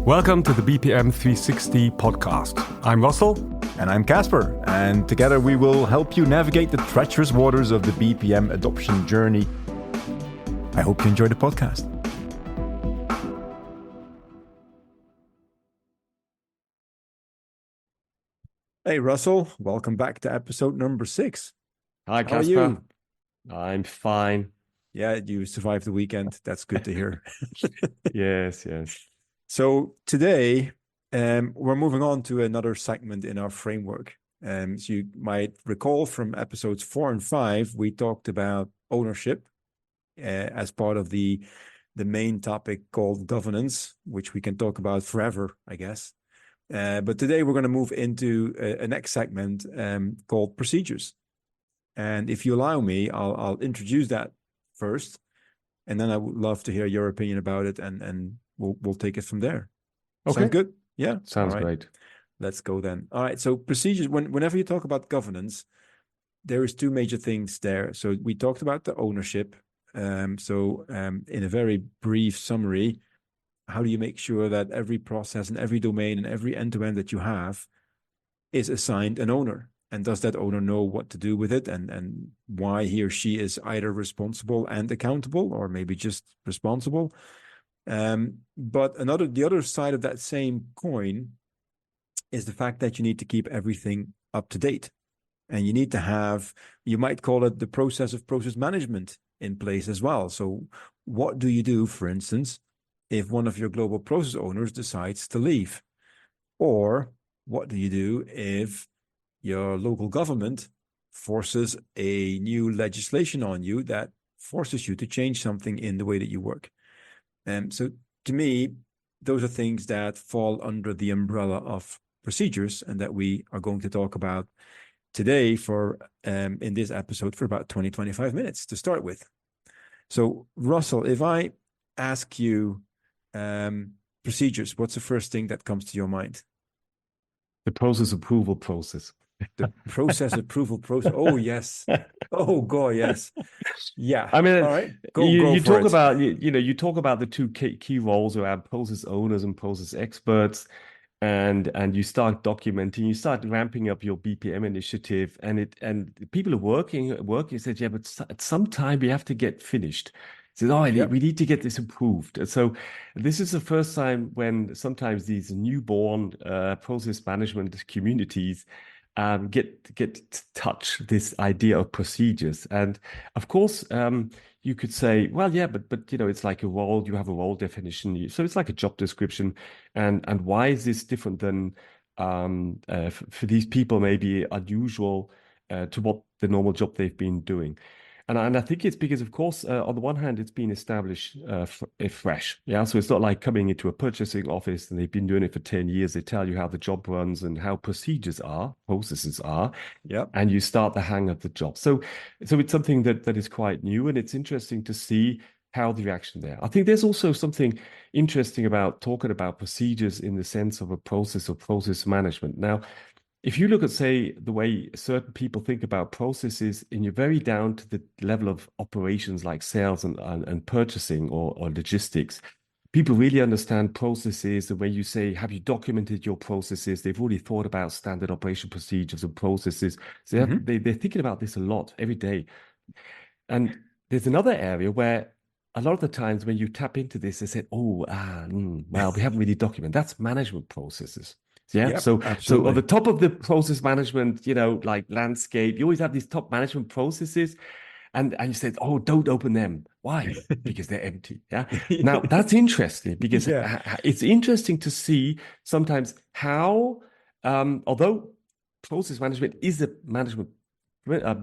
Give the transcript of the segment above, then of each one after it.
Welcome to the BPM 360 podcast. I'm Russell. And I'm Caspar. And together we will help you navigate the treacherous waters of the BPM adoption journey. I hope you enjoy the podcast. Hey, Russell. Welcome back to episode number 6. Hi, How are Caspar. you? I'm fine. Yeah, you survived the weekend. That's good to hear. Yes. So today, we're moving on to another segment in our framework. So you might recall from episodes 4 and 5, we talked about ownership as part of the main topic called governance, which we can talk about forever, I guess. But today we're going to move into a next segment called procedures. And if you allow me, I'll introduce that first, and then I would love to hear your opinion about it, and we'll take it from there. Okay. Sound good? Yeah. Sounds All right. great. Let's go then. All right. So procedures. Whenever you talk about governance, there is two major things there. So we talked about the ownership. In a very brief summary, how do you make sure that every process and every domain and every end-to-end that you have is assigned an owner? And does that owner know what to do with it, and why he or she is either responsible and accountable, or maybe just responsible? But the other side of that same coin is the fact that you need to keep everything up to date. And you need to have, you might call it the process of process management in place as well. So what do you do, for instance, if one of your global process owners decides to leave? Or what do you do if your local government forces a new legislation on you that forces you to change something in the way that you work? So to me, those are things that fall under the umbrella of procedures, and that we are going to talk about today in this episode for about 20-25 minutes to start with. So Russell, if I ask you procedures, what's the first thing that comes to your mind? The process approval process. The process approval process. Oh, yes. Oh, God, yes. Yeah. I mean, all right. you for talk it. about you talk about the two key roles around process owners and process experts, and you start documenting, you start ramping up your BPM initiative, and people are working. Said, yeah, but at some time we have to get finished. Said, we need to get this approved. And so this is the first time when sometimes these newborn process management communities get to touch this idea of procedures. And of course, you could say, well, yeah, but it's like a role. You have a role definition, so it's like a job description. And why is this different than for these people maybe unusual to what the normal job they've been doing? And I think it's because, of course, on the one hand, it's been established fresh. Yeah. So it's not like coming into a purchasing office and they've been doing it for 10 years. They tell you how the job runs and how processes are. Yeah. And you start the hang of the job. So it's something that is quite new, and it's interesting to see how the reaction there. I think there's also something interesting about talking about procedures in the sense of a process or process management. Now, if you look at, say, the way certain people think about processes, and you're very down to the level of operations like sales and purchasing or logistics, people really understand processes. The way you say, have you documented your processes? They've already thought about standard operation procedures and processes. So they're thinking about this a lot every day. And there's another area where a lot of the times when you tap into this, they say, well, we haven't really documented. That's management processes. Yeah. Yep, so absolutely. on the top of the process management, like landscape, you always have these top management processes, and you said, oh, don't open them. Why? Because they're empty. Yeah. Now that's interesting, because it's interesting to see sometimes how, although process management is a management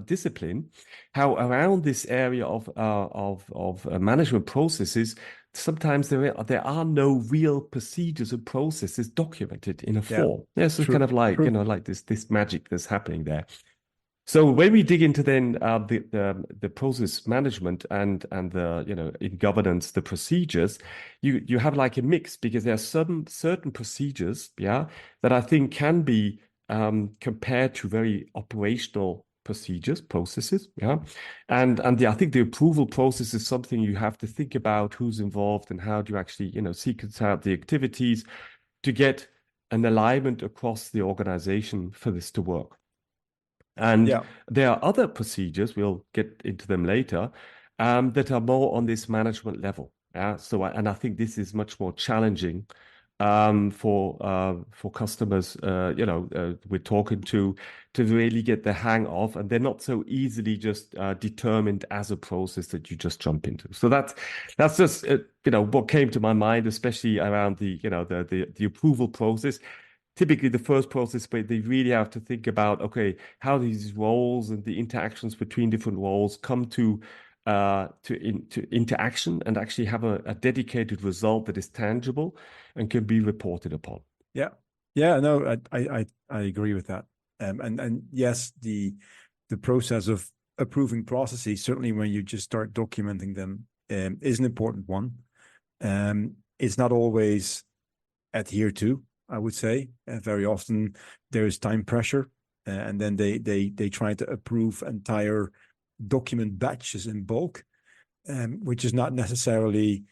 discipline, how around this area of management processes, sometimes there are no real procedures and processes documented in a form. Yeah, so kind of like like this magic that's happening there. So when we dig into then the process management and the in governance, the procedures, you have like a mix, because there are certain procedures that I think can be compared to very operational procedures, processes. Yeah. And I think the approval process is something you have to think about who's involved and how do you actually, sequence out the activities to get an alignment across the organization for this to work. And Yeah. there are other procedures, we'll get into them later, that are more on this management level. Yeah. And I think this is much more challenging for customers, we're talking to really get the hang of, and they're not so easily just determined as a process that you just jump into. So that's just what came to my mind, especially around the approval process. Typically, the first process, but they really have to think about, okay, how these roles and the interactions between different roles come to interaction and actually have a dedicated result that is tangible and can be reported upon. Yeah. No, I agree with that. And yes, the process of approving processes, certainly when you just start documenting them, is an important one. It's not always adhered to, I would say. Very often there is time pressure, and then they try to approve entire document batches in bulk, which is not necessarily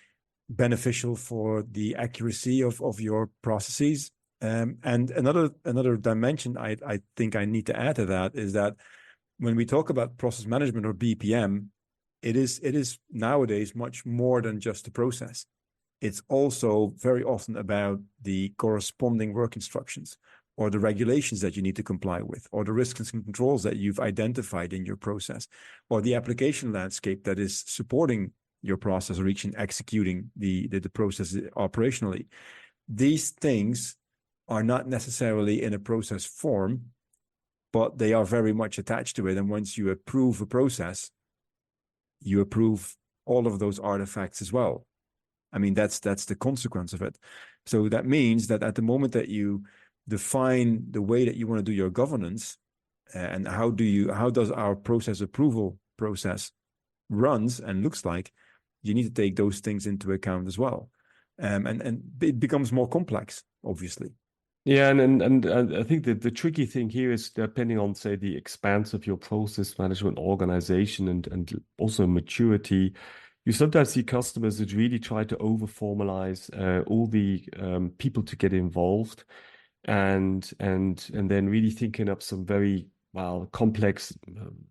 beneficial for the accuracy of your processes. And another dimension I think I need to add to that is that when we talk about process management or BPM, it is nowadays much more than just the process. It's also very often about the corresponding work instructions or the regulations that you need to comply with, or the risks and controls that you've identified in your process, or the application landscape that is supporting your process or executing the process operationally. These things are not necessarily in a process form, but they are very much attached to it. And once you approve a process, you approve all of those artifacts as well. I mean, that's the consequence of it. So that means that at the moment that you define the way that you want to do your governance, and how does our process approval process runs and looks like, you need to take those things into account as well. And it becomes more complex, obviously. Yeah, and I think that the tricky thing here is depending on, say, the expanse of your process management organization and also maturity. You sometimes see customers that really try to over-formalize all the people to get involved, and then really thinking up some very complex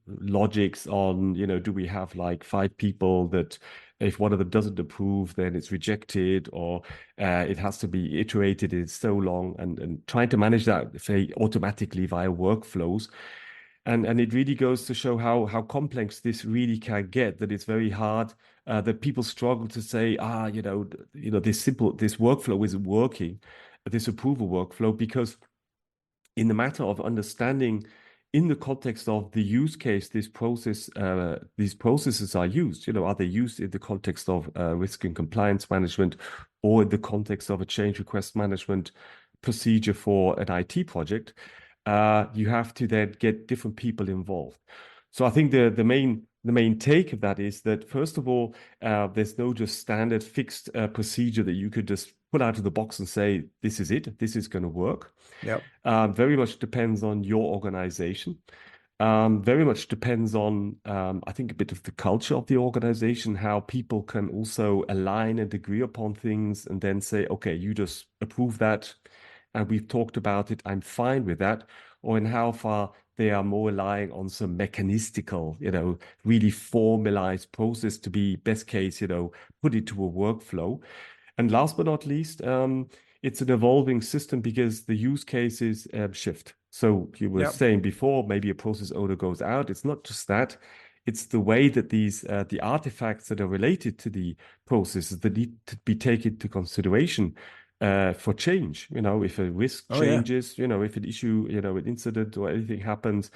logics on, do we have like 5 people that if one of them doesn't approve, then it's rejected, or it has to be iterated. It's so long, and trying to manage that, say, automatically via workflows. And it really goes to show how complex this really can get, that it's very hard, that people struggle to say, this workflow isn't working, this approval workflow, because in the matter of understanding in the context of the use case, these processes are used. Are they used in the context of risk and compliance management, or in the context of a change request management procedure for an IT project? You have to then get different people involved. So I think the main take of that is that, first of all, there's no just standard fixed procedure that you could just put out of the box and say, this is it, this is going to work. Yeah. Very much depends on your organization. Very much depends on, I think, a bit of the culture of the organization, how people can also align and agree upon things and then say, okay, you just approve that, and we've talked about it, I'm fine with that, or in how far they are more relying on some mechanistical, really formalized process to be best case, put into a workflow. And last but not least, it's an evolving system because the use cases shift. So you were saying before, maybe a process owner goes out. It's not just that. It's the way that these the artifacts that are related to the processes that need to be taken into consideration for change. If a risk changes, if an issue, an incident or anything happens,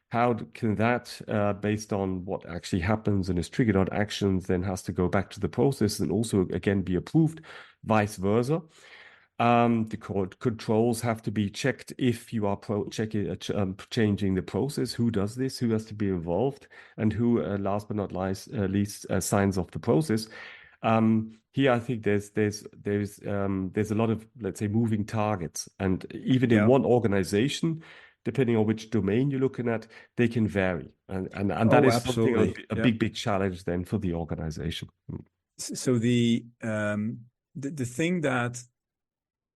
how can that, based on what actually happens and is triggered on actions, then has to go back to the process and also, again, be approved, vice versa. The controls have to be checked if you are changing the process. Who does this? Who has to be involved? And who, last but not least, signs off the process? Here, I think there's a lot of, let's say, moving targets, and even in one organization, depending on which domain you're looking at, they can vary. And that Oh, is something, absolutely. a Yeah. big challenge then for the organization. So the thing that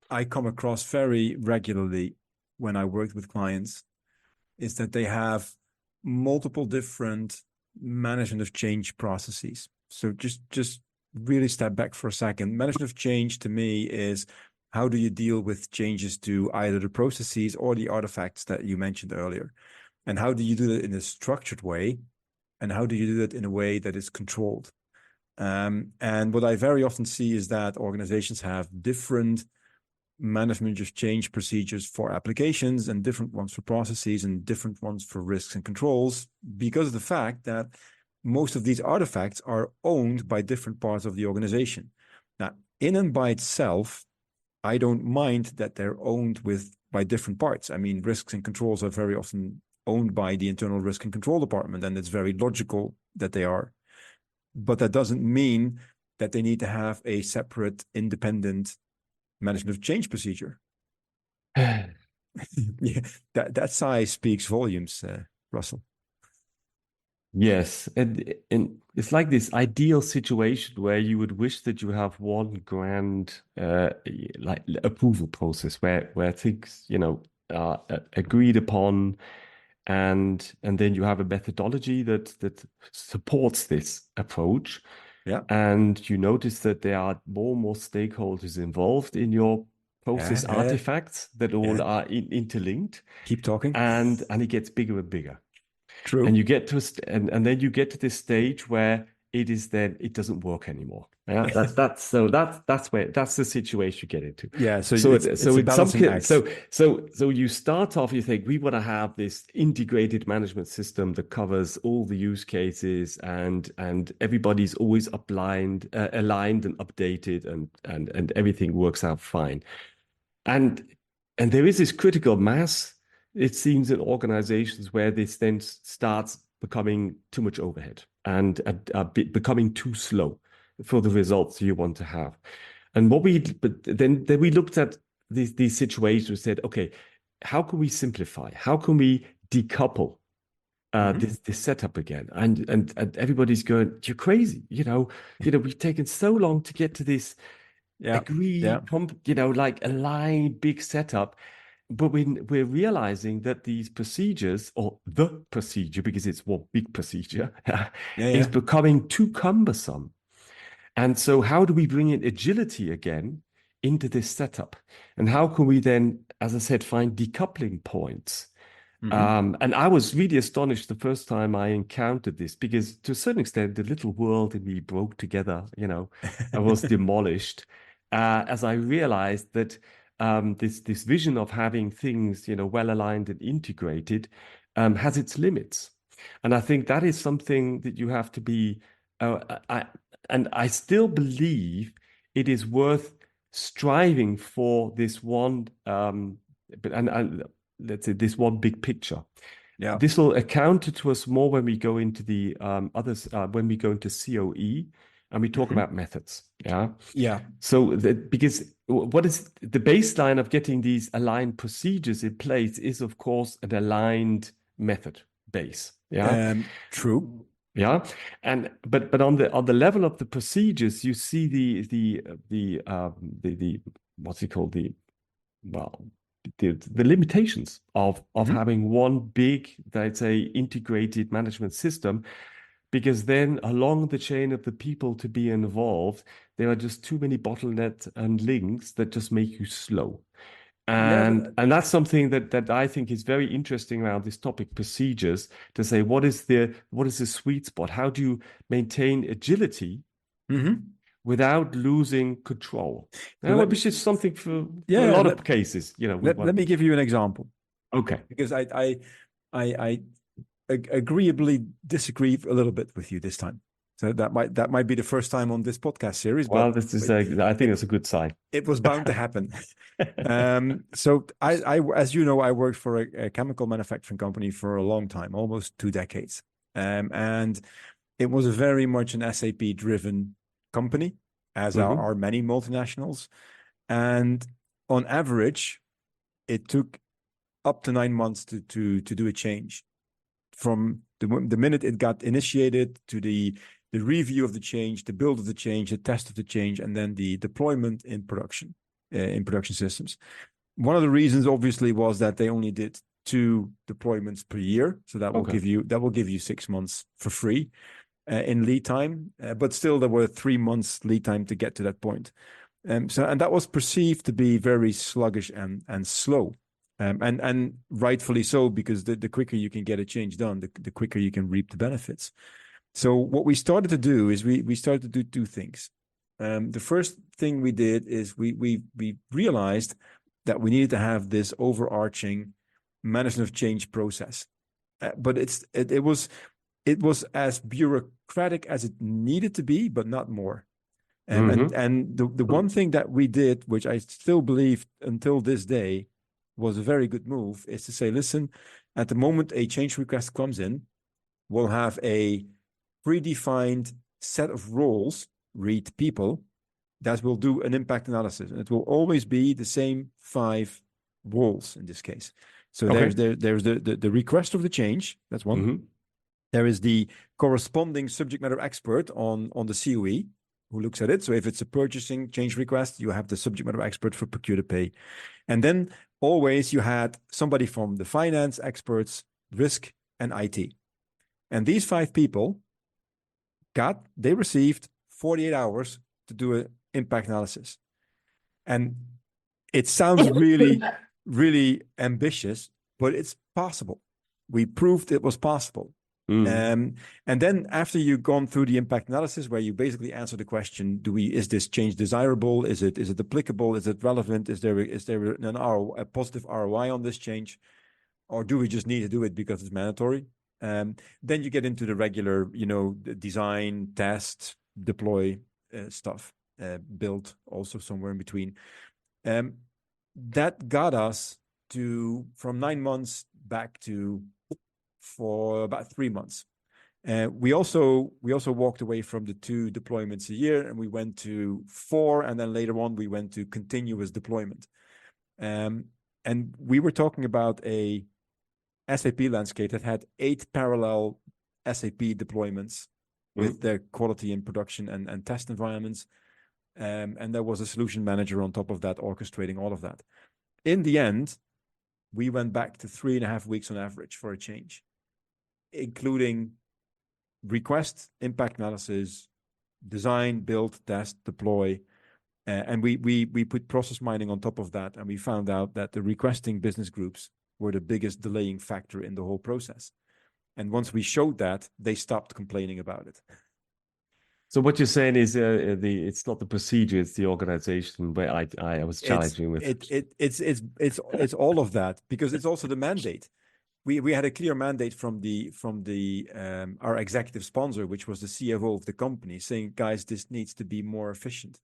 I come across very regularly when I work with clients is that they have multiple different management of change processes. So just really step back for a second. Management of change to me is, how do you deal with changes to either the processes or the artifacts that you mentioned earlier? And how do you do that in a structured way? And how do you do that in a way that is controlled? And what I very often see is that organizations have different management of change procedures for applications and different ones for processes and different ones for risks and controls, because of the fact that most of these artifacts are owned by different parts of the organization. Now, in and by itself, I don't mind that they're owned by different parts. I mean, risks and controls are very often owned by the internal risk and control department, and it's very logical that they are. But that doesn't mean that they need to have a separate, independent management of change procedure. Yeah, that size speaks volumes, Russell. Yes, and it's like this ideal situation where you would wish that you have one grand like approval process where things, are agreed upon, and then you have a methodology that supports this approach. Yeah. And you notice that there are more and more stakeholders involved in your process artifacts that all are interlinked. Keep talking. And it gets bigger and bigger. True. And you get to and then you get to this stage where it doesn't work anymore. Yeah, that's the situation you get into. Yeah. So it's a balancing act. So you start off, you think we want to have this integrated management system that covers all the use cases, and everybody's always aligned and updated, and everything works out fine. And there is this critical mass, it seems, in organizations where this then starts becoming too much overhead and becoming too slow for the results you want to have. And then we looked at these situations and said, okay, how can we simplify? How can we decouple this setup again? And everybody's going, you're crazy. We've taken so long to get to this like aligned big setup. But we're realizing that these procedures, or the procedure, because it's one big procedure, is becoming too cumbersome. And so how do we bring in agility again into this setup? And how can we then, as I said, find decoupling points? And I was really astonished the first time I encountered this, because to a certain extent, the little world in me broke together, and was demolished as I realized that this vision of having things, well aligned and integrated has its limits. And I think that is something that you have to be, I still believe it is worth striving for this one, let's say this one big picture. Yeah. This will account to us more when we go into the others, when we go into COE and we talk about methods. Yeah. Yeah. So because what is the baseline of getting these aligned procedures in place is, of course, an aligned method base. Yeah. True. Yeah. But on the level of the procedures, you see the what's it called? The limitations of having one big, I'd say, integrated management system, because then along the chain of the people to be involved, there are just too many bottlenecks and links that just make you slow. And that's something that I think is very interesting around this topic, procedures, to say what is the sweet spot? How do you maintain agility without losing control? Which is something for a lot of cases. Let me give you an example. Okay. Because I agreeably disagree a little bit with you this time. So that might be the first time on this podcast series. Well, this is I think it's a good sign. It was bound to happen. So I as you know, I worked for a chemical manufacturing company for a long time, almost 2 decades. And it was very much an SAP driven company, as are many multinationals. And on average, it took up to 9 months to do a change, from the minute it got initiated to the review of the change, the build of the change, the test of the change, and then the deployment in production systems. One of the reasons, obviously, was that they only did 2 deployments per year, so that will give you 6 months for free in lead time. But still, there were 3 months lead time to get to that point. And that was perceived to be very sluggish and slow. And rightfully so, because the quicker you can get a change done, the quicker you can reap the benefits. So what we started to do is we started to do 2 things. The first thing we did is we realized that we needed to have this overarching management of change process, but it was as bureaucratic as it needed to be, but not more. And the one thing that we did, which I still believe until this day was a very good move, is to say, listen, at the moment a change request comes in, we'll have a predefined set of roles, read people, that will do an impact analysis. And it will always be the same 5 roles in this case. So there's the request of the change, that's one. There is the corresponding subject matter expert on the COE who looks at it. So if it's a purchasing change request, you have the subject matter expert for procure to pay. And then always you had somebody from the finance experts, risk, and IT. And these 5 people they received 48 hours to do an impact analysis. And it sounds really, really ambitious, but it's possible. We proved it was possible. And then after you've gone through the impact analysis, where you basically answer the question, is this change desirable? Is it applicable? Is it relevant? Is there a positive ROI on this change? Or do we just need to do it because it's mandatory? Then you get into the regular, design, test, deploy stuff, build also somewhere in between. That got us from 9 months back to for about 3 months. We also walked away from the 2 deployments a year, and we went to 4, and then later on we went to continuous deployment. And we were talking about a SAP landscape that had 8 parallel SAP deployments with their quality and production and test environments. And there was a solution manager on top of that, orchestrating all of that. In the end, we went back to 3.5 weeks on average for a change, including request, impact analysis, design, build, test, deploy. And we put process mining on top of that, and we found out that the requesting business groups were the biggest delaying factor in the whole process. And once we showed that, they stopped complaining about it. So what you're saying is it's not the procedure, it's the organization where I was challenging with. It's all of that, because it's also the mandate. We had a clear mandate from our executive sponsor, which was the CFO of the company, saying, guys, this needs to be more efficient.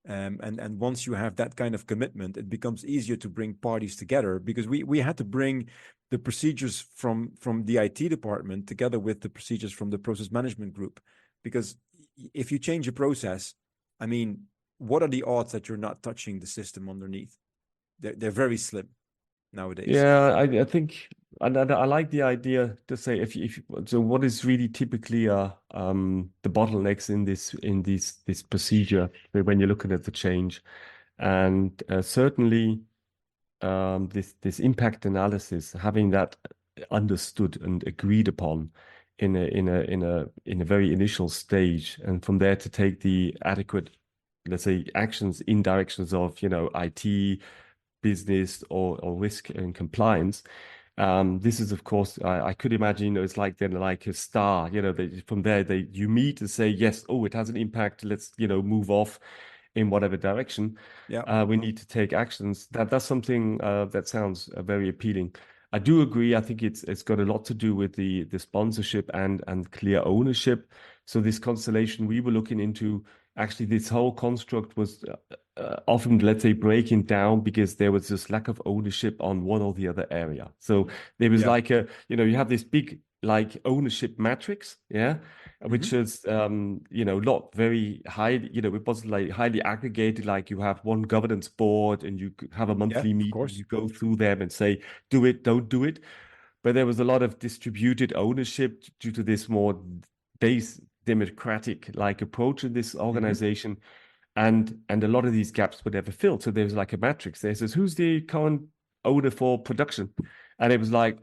And once you have that kind of commitment, it becomes easier to bring parties together, because we had to bring the procedures from the IT department together with the procedures from the process management group. Because if you change a process, I mean, what are the odds that you're not touching the system underneath? They're very slim nowadays. Yeah, I think, and I like the idea to say so what is really typically the bottlenecks in this procedure when you're looking at the change, and certainly this impact analysis, having that understood and agreed upon in a very initial stage, and from there to take the adequate, let's say, actions in directions of IT, business, or risk and compliance. This is, of course, I could imagine it's like a star. From there you meet and say, yes, it has an impact. Let's move off in whatever direction. Yeah, we need to take actions. That's something that sounds very appealing. I do agree. I think it's got a lot to do with the sponsorship and clear ownership. So this constellation we were looking into, actually, this whole construct was often, let's say, breaking down because there was this lack of ownership on one or the other area. So there was you have this big like ownership matrix, which is not very high, it wasn't like highly aggregated, like you have one governance board and you have a monthly of meeting, course. you go through them and say, do it, don't do it. But there was a lot of distributed ownership due to this more base democratic like approach in this organization. And a lot of these gaps were never filled. So there was like a matrix. There says, who's the current owner for production? And it was like,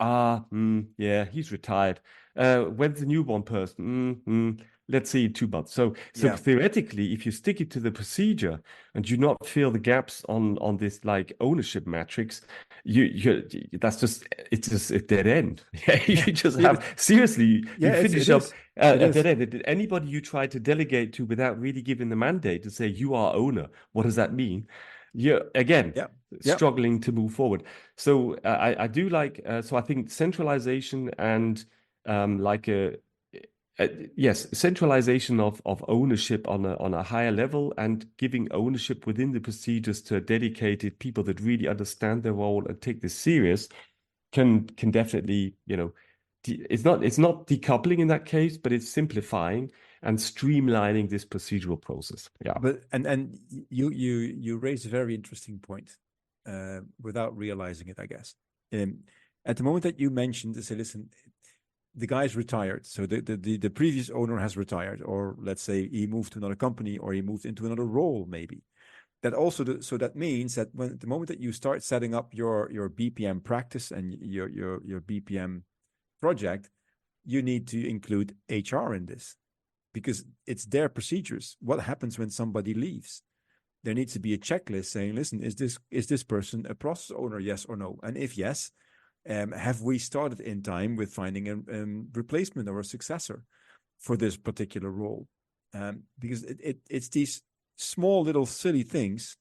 yeah, he's retired. When's the newborn person? Let's see in 2 months. So theoretically, if you stick it to the procedure and you not fill the gaps on this like ownership matrix, it's just a dead end. You just have seriously, you finish up a dead end. Did anybody you try to delegate to without really giving the mandate to say you are owner? What does that mean? You're again struggling to move forward. So I do like. So I think centralization and centralization of ownership on a higher level and giving ownership within the procedures to dedicated people that really understand their role and take this serious can definitely, it's not decoupling in that case, but it's simplifying and streamlining this procedural process. Yeah. But and you raise a very interesting point without realizing it, I guess. At the moment that you mentioned, say, listen, the guy's retired, so the previous owner has retired, or let's say he moved to another company, or he moved into another role, maybe. That also, so that means that when the moment that you start setting up your BPM practice and your BPM project, you need to include HR in this, because it's their procedures. What happens when somebody leaves? There needs to be a checklist saying, listen, is this person a process owner, yes or no? And if yes, have we started in time with finding a replacement or a successor for this particular role? Because it's these small little silly things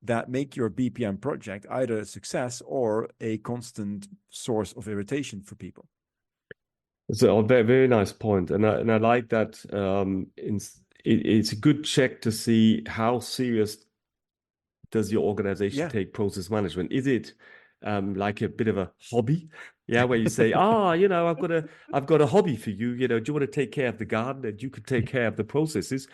that make your BPM project either a success or a constant source of irritation for people. It's a very, very nice point. And I like that it's a good check to see how serious does your organization take process management. Is it like a bit of a hobby? Yeah, where you say, I've got a hobby for you. Do you want to take care of the garden and you could take care of the processes?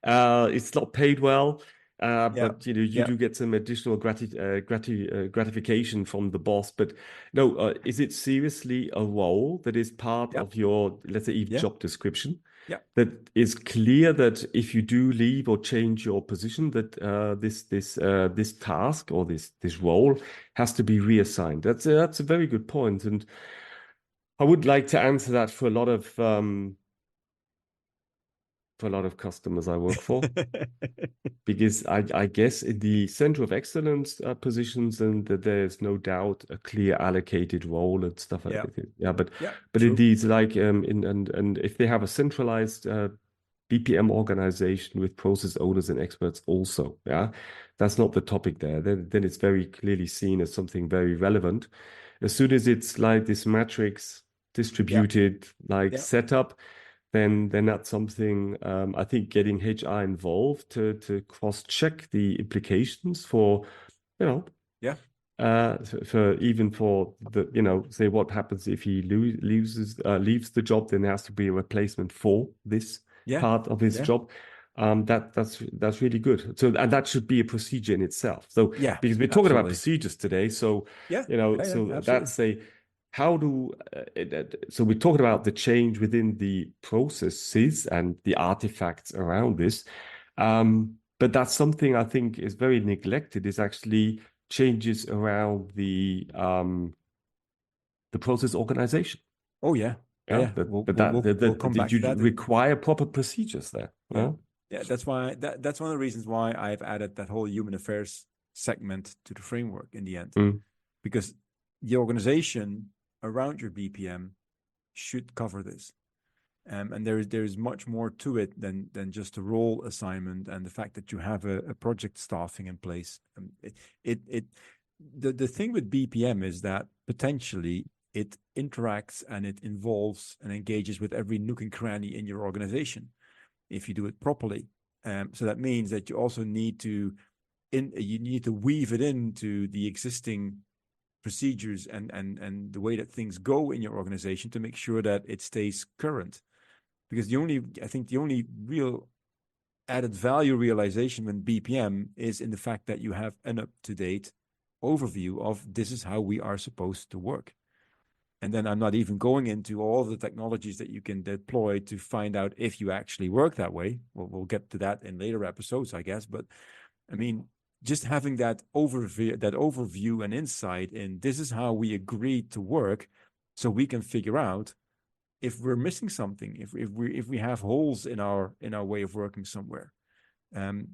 It's not paid well, but you do get some additional gratification from the boss. But no, is it seriously a role that is part of your, let's say, job description? Yeah. That is clear that if you do leave or change your position, that this task or this role has to be reassigned. That's a very good point, and I would like to answer that for a lot of customers I work for, because I guess in the center of excellence positions, and that there's no doubt a clear allocated role and stuff like that. Yeah, but in these like and if they have a centralized BPM organization with process owners and experts also, that's not the topic there. Then it's very clearly seen as something very relevant. As soon as it's like this matrix distributed setup, then that's something I think getting HR involved to cross-check the implications for, for the, say what happens if he leaves the job, then there has to be a replacement for this part of his job. That's really good. So, and that should be a procedure in itself. So because we're talking about procedures today, so that's so we're talking about the change within the processes and the artifacts around this. But that's something I think is very neglected, is actually changes around the process organization. Oh, yeah. We'll come back to that. Require proper procedures there. Yeah, that's why that's one of the reasons why I've added that whole human affairs segment to the framework in the end. Because the organization around your BPM should cover this. And there is much more to it than just a role assignment and the fact that you have a project staffing in place. The thing with BPM is that potentially it interacts and it involves and engages with every nook and cranny in your organization if you do it properly. So that means that you also need to weave it into the existing procedures and the way that things go in your organization to make sure that it stays current. Because I think the only real added value realization when BPM is in the fact that you have an up-to-date overview of this is how we are supposed to work. And then I'm not even going into all the technologies that you can deploy to find out if you actually work that way. We'll get to that in later episodes, I guess. But I mean, just having that overview and insight in this is how we agreed to work, so we can figure out if we're missing something, if we have holes in our way of working somewhere, and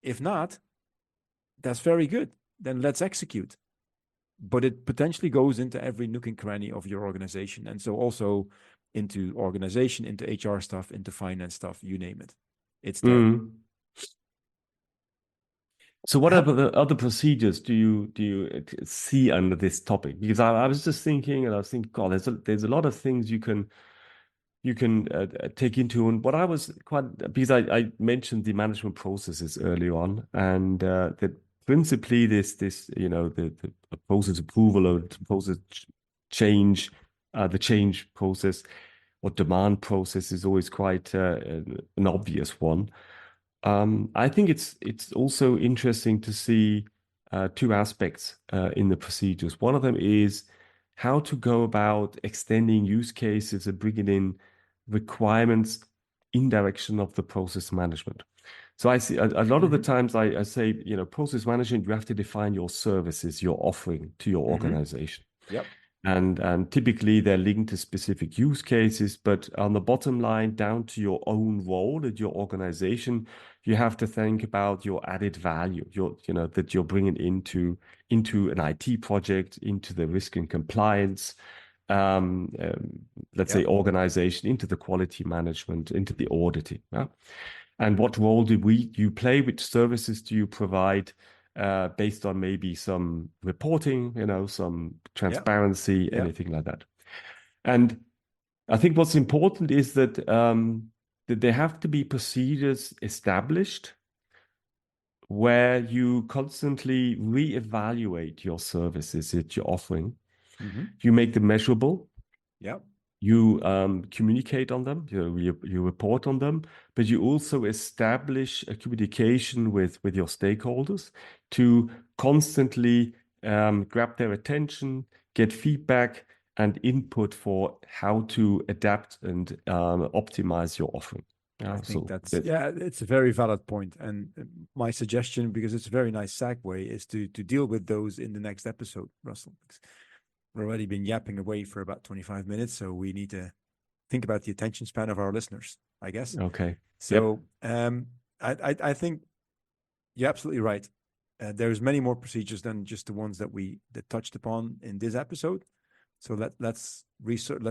if not, that's very good. Then let's execute. But it potentially goes into every nook and cranny of your organization, and so also into organization, into HR stuff, into finance stuff, you name it. It's there. Mm. So what other procedures do you see under this topic? Because I was just thinking, and I was thinking, God, there's a lot of things you can take into. And what I was because I mentioned the management processes early on, and that principally this the process approval or the process change, the change process or demand process is always quite an obvious one. I think it's also interesting to see two aspects in the procedures. One of them is how to go about extending use cases and bringing in requirements in direction of the process management. So I see a lot of the times I say, process management, you have to define your services, your offering to your organization. Yep. And typically they're linked to specific use cases, but on the bottom line, down to your own role at your organization, you have to think about your added value, that you're bringing into an IT project, into the risk and compliance, let's say organization, into the quality management, into the auditing. Yeah? And what role do you play? Which services do you provide? Based on maybe some reporting, some transparency, anything like that. And I think what's important is that there have to be procedures established where you constantly reevaluate your services that you're offering. You make them measurable. Yeah. You communicate on them, you report on them, but you also establish a communication with your stakeholders to constantly grab their attention, get feedback and input for how to adapt and optimize your offering. I think it's a very valid point. And my suggestion, because it's a very nice segue, is to deal with those in the next episode, Russell. We've already been yapping away for about 25 minutes, so we need to think about the attention span of our listeners, I guess. Okay. So I think you're absolutely right. There's many more procedures than just the ones that touched upon in this episode. So let's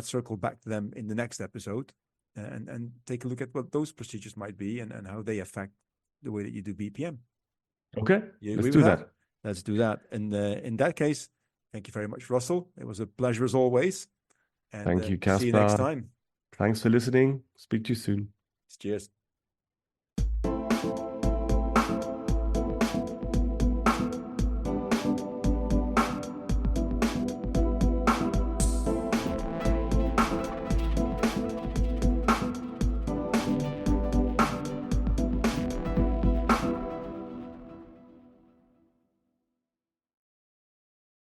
circle back to them in the next episode and take a look at what those procedures might be and how they affect the way that you do BPM. Okay, let's do that. Let's do that. And in that case, thank you very much, Russell. It was a pleasure as always. And thank you, Caspar. See you next time. Thanks for listening. Speak to you soon. Cheers.